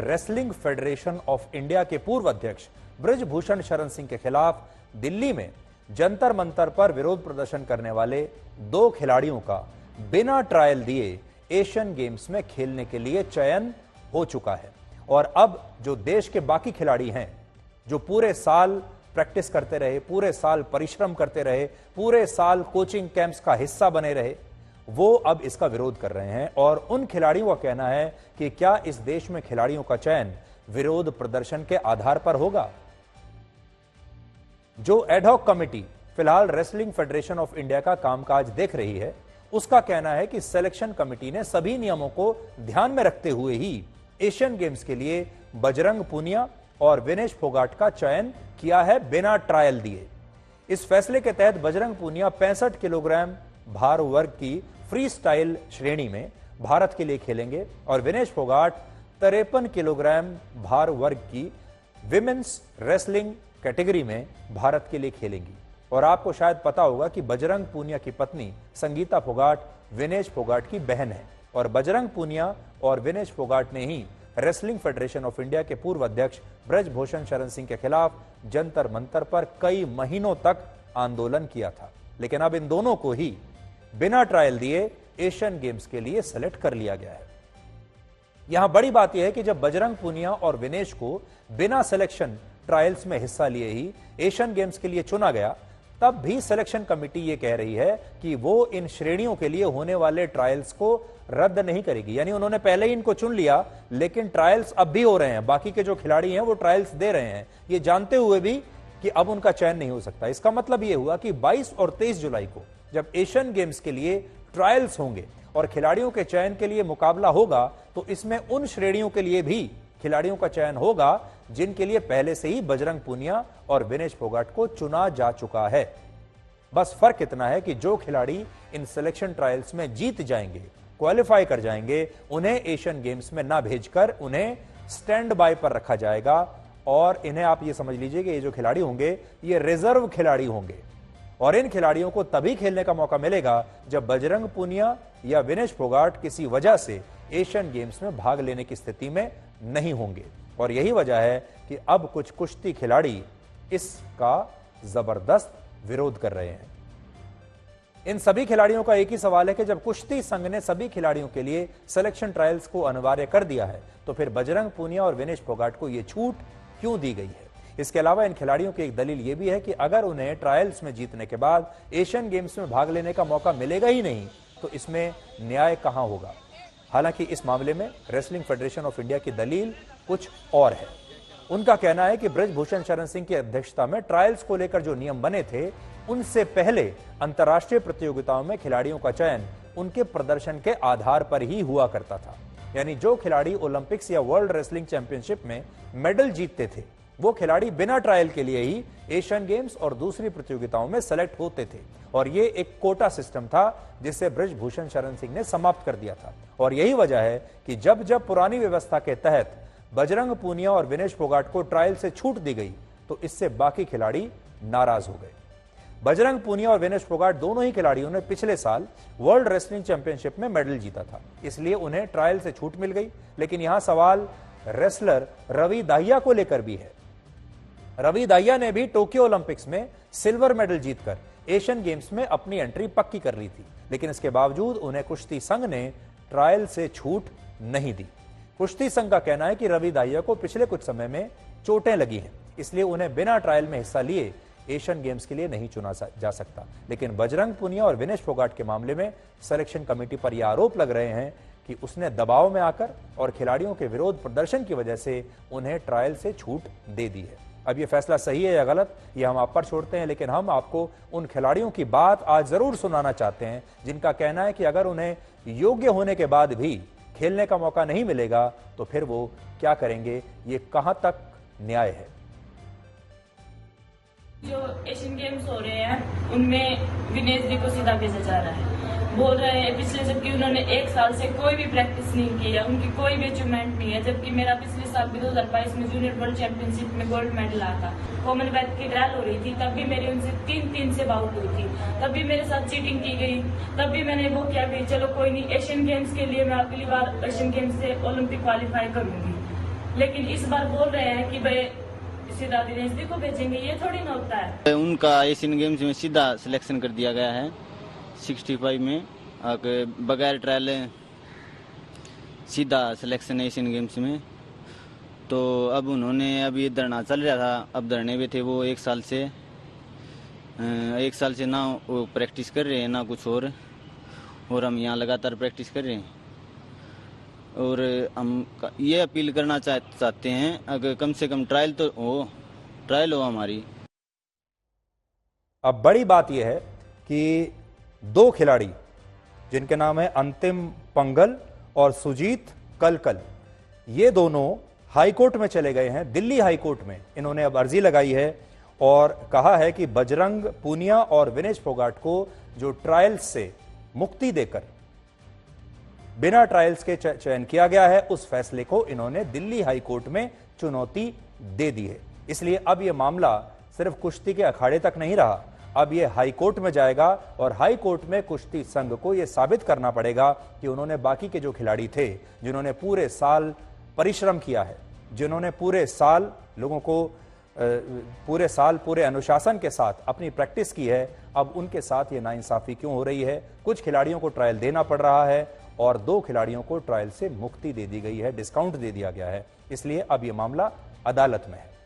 Wrestling federation of India के पूर्व अध्यक्ष बृजभूषण शरण सिंह के खिलाफ दिल्ली में जंतर मंतर पर विरोध प्रदर्शन करने वाले 2 खिलाड़ियों का बिना ट्रायल दिए एशियन गेम्स में खेलने के लिए चयन हो चुका है। और अब जो देश के बाकी खिलाड़ी हैं, जो पूरे साल प्रैक्टिस करते रहे, पूरे साल परिश्रम करते रहे, पूरे साल कोचिंग कैंप्स का हिस्सा बने रहे, वो अब इसका विरोध कर रहे हैं। और उन खिलाड़ियों का कहना है कि क्या इस देश में खिलाड़ियों का चयन विरोध प्रदर्शन के आधार पर होगा। जो एडहॉक कमेटी फिलहाल रेसलिंग फेडरेशन ऑफ इंडिया का कामकाज देख रही है, उसका कहना है कि सिलेक्शन कमेटी ने सभी नियमों को ध्यान में रखते हुए ही एशियन गेम्स के लिए बजरंग पूनिया और विनेश फोगाट का चयन किया है बिना ट्रायल दिए। इस फैसले के तहत बजरंग पूनिया 65 किलोग्राम भार वर्ग की फ्री स्टाइल श्रेणी में भारत के लिए खेलेंगे और विनेश फोगाट 53 किलोग्राम भार वर्ग की विमेन्स रेसलिंग कैटेगरी में भारत के लिए खेलेंगी। और आपको शायद पता होगा कि बजरंग पूनिया की पत्नी संगीता फोगाट विनेश फोगाट की बहन है और बजरंग पूनिया और विनेश फोगाट ने ही रेसलिंग फेडरेशन ऑफ इंडिया के पूर्व अध्यक्ष बृजभूषण शरण सिंह के खिलाफ जंतर मंतर पर कई महीनों तक आंदोलन किया था। लेकिन अब इन दोनों को ही बिना ट्रायल दिए एशियन गेम्स के लिए सेलेक्ट कर लिया गया है। यहां बड़ी बात यह है कि जब बजरंग पूनिया और विनेश को बिना सिलेक्शन ट्रायल्स में हिस्सा लिए ही एशियन गेम्स के लिए चुना गया, तब भी सिलेक्शन कमेटी यह कह रही है कि वो इन श्रेणियों के लिए होने वाले ट्रायल्स को रद्द नहीं करेगी। यानी उन्होंने पहले ही इनको चुन लिया, लेकिन ट्रायल्स अब भी हो रहे हैं, बाकी के जो खिलाड़ी हैं वो ट्रायल्स दे रहे हैं, ये जानते हुए भी कि अब उनका चयन नहीं हो सकता। इसका मतलब यह हुआ कि 22 और 23 जुलाई को जब एशियन गेम्स के लिए ट्रायल्स होंगे और खिलाड़ियों के चयन के लिए मुकाबला होगा, तो इसमें उन श्रेणियों के लिए भी खिलाड़ियों का चयन होगा जिनके लिए पहले से ही बजरंग पूनिया और विनेश फोगाट को चुना जा चुका है। बस फर्क इतना है कि जो खिलाड़ी इन सिलेक्शन ट्रायल्स में जीत जाएंगे, क्वालिफाई कर जाएंगे, उन्हें एशियन गेम्स में ना भेजकर उन्हें स्टैंड बाय पर रखा जाएगा। और इन्हें आप ये समझ लीजिए कि ये जो खिलाड़ी होंगे ये रिजर्व खिलाड़ी होंगे और इन खिलाड़ियों को तभी खेलने का मौका मिलेगा जब बजरंग पूनिया या विनेश फोगाट किसी वजह से एशियन गेम्स में भाग लेने की स्थिति में नहीं होंगे। और यही वजह है कि अब कुछ कुश्ती खिलाड़ी इसका जबरदस्त विरोध कर रहे हैं। इन सभी खिलाड़ियों का एक ही सवाल है कि जब कुश्ती संघ ने सभी खिलाड़ियों के लिए सिलेक्शन ट्रायल्स को अनिवार्य कर दिया है, तो फिर बजरंग पूनिया और विनेश फोगाट को यह छूट क्यों दी गई है। इसके अलावा इन खिलाड़ियों की एक दलील यह भी है कि अगर उन्हें ट्रायल्स में जीतने के बाद एशियन गेम्स में भाग लेने का मौका मिलेगा ही नहीं, तो इसमें न्याय कहां होगा। हालांकि इस मामले में रेसलिंग फेडरेशन ऑफ इंडिया की दलील कुछ और है। उनका कहना है कि बृजभूषण शरण सिंह की अध्यक्षता में ट्रायल्स को लेकर जो नियम बने थे, उनसे पहले अंतर्राष्ट्रीय प्रतियोगिताओं में खिलाड़ियों का चयन उनके प्रदर्शन के आधार पर ही हुआ करता था। यानी जो खिलाड़ी ओलंपिक्स या वर्ल्ड रेसलिंग चैंपियनशिप में मेडल जीतते थे, वो खिलाड़ी बिना ट्रायल के लिए ही एशियन गेम्स और दूसरी प्रतियोगिताओं में सेलेक्ट होते थे। और ये एक कोटा सिस्टम था जिसे बृजभूषण शरण सिंह ने समाप्त कर दिया था। और यही वजह है कि जब जब पुरानी व्यवस्था के तहत बजरंग पूनिया और विनेश फोगाट को ट्रायल से छूट दी गई, तो इससे बाकी खिलाड़ी नाराज हो गए। बजरंग पूनिया और विनेश फोगाट दोनों ही खिलाड़ियों ने पिछले साल वर्ल्ड रेसलिंग चैंपियनशिप में मेडल जीता था, इसलिए उन्हें ट्रायल से छूट मिल गई। लेकिन यहां सवाल रेसलर रवि दाहिया को लेकर भी है। रवि दाहिया ने भी टोक्यो ओलंपिक्स में सिल्वर मेडल जीतकर एशियन गेम्स में अपनी एंट्री पक्की कर ली थी, लेकिन इसके बावजूद उन्हें कुश्ती संघ ने ट्रायल से छूट नहीं दी। कुश्ती संघ का कहना है कि रवि दाहिया को पिछले कुछ समय में चोटें लगी हैं, इसलिए उन्हें बिना ट्रायल में हिस्सा लिए एशियन गेम्स के लिए नहीं चुना जा सकता। लेकिन बजरंग पूनिया और विनेश फोगाट के मामले में सिलेक्शन कमेटी पर यह आरोप लग रहे हैं कि उसने दबाव में आकर और खिलाड़ियों के विरोध प्रदर्शन की वजह से उन्हें ट्रायल से छूट दे दी है। अब यह फैसला सही है या गलत, यह हम आप पर छोड़ते हैं, लेकिन हम आपको उन खिलाड़ियों की बात आज जरूर सुनाना चाहते हैं जिनका कहना है कि अगर उन्हें योग्य होने के बाद भी खेलने का मौका नहीं मिलेगा तो फिर वो क्या करेंगे, ये कहां तक न्याय है। जो एशियन गेम्स हो रहे हैं उनमें विनेश जी को सीधा भेजा जा रहा है। बोल रहे हैं पिछले, जबकि उन्होंने 1 साल से कोई भी प्रैक्टिस नहीं की है, उनकी कोई भी अचीवमेंट नहीं है। जबकि मेरा पिछले साल भी 2022 में जूनियर वर्ल्ड चैंपियनशिप में गोल्ड मेडल आया था। कॉमनवेल्थ की ट्रायल हो रही थी, तब भी मेरी उनसे 3-3 से बाउट हुई थी, तब भी मेरे साथ चीटिंग की गई। तब भी मैंने वो किया कि चलो कोई नहीं, एशियन गेम्स के लिए मैं अगली बार एशियन गेम्स से ओलंपिक क्वालिफाई करूंगी। लेकिन इस बार बोल रहे हैं कि भाई सीधा दिनेश जी को भेजेंगे, ये थोड़ी ना होता है। उनका एशियन गेम्स में सीधा सिलेक्शन कर दिया गया है 65 में, बगैर ट्रायल सीधा सिलेक्शन एशियन गेम्स में। तो अब उन्होंने, अब ये धरना चल रहा था, अब धरने पे थे वो एक साल से ना वो प्रैक्टिस कर रहे हैं ना कुछ और हम यहाँ लगातार प्रैक्टिस कर रहे हैं। और हम ये अपील करना चाहते हैं, अगर कम से कम ट्रायल हो हमारी। अब बड़ी बात यह है कि दो खिलाड़ी जिनके नाम है अंतिम पंगल और सुजीत कलकल, ये दोनों हाईकोर्ट में चले गए हैं, दिल्ली हाईकोर्ट में। इन्होंने अब अर्जी लगाई है और कहा है कि बजरंग पूनिया और विनेश फोगाट को जो ट्रायल्स से मुक्ति देकर बिना ट्रायल्स के चयन किया गया है, उस फैसले को इन्होंने दिल्ली हाईकोर्ट में चुनौती दे दी है। इसलिए अब यह मामला सिर्फ कुश्ती के अखाड़े तक नहीं रहा, अब यह हाईकोर्ट में जाएगा और हाईकोर्ट में कुश्ती संघ को यह साबित करना पड़ेगा कि उन्होंने बाकी के जो खिलाड़ी थे, जिन्होंने पूरे साल परिश्रम किया है, जिन्होंने पूरे साल लोगों को पूरे अनुशासन के साथ अपनी प्रैक्टिस की है, अब उनके साथ ये नाइंसाफी क्यों हो रही है। कुछ खिलाड़ियों को ट्रायल देना पड़ रहा है और दो खिलाड़ियों को ट्रायल से मुक्ति दे दी गई है, डिस्काउंट दे दिया गया है। इसलिए अब यह मामला अदालत में है।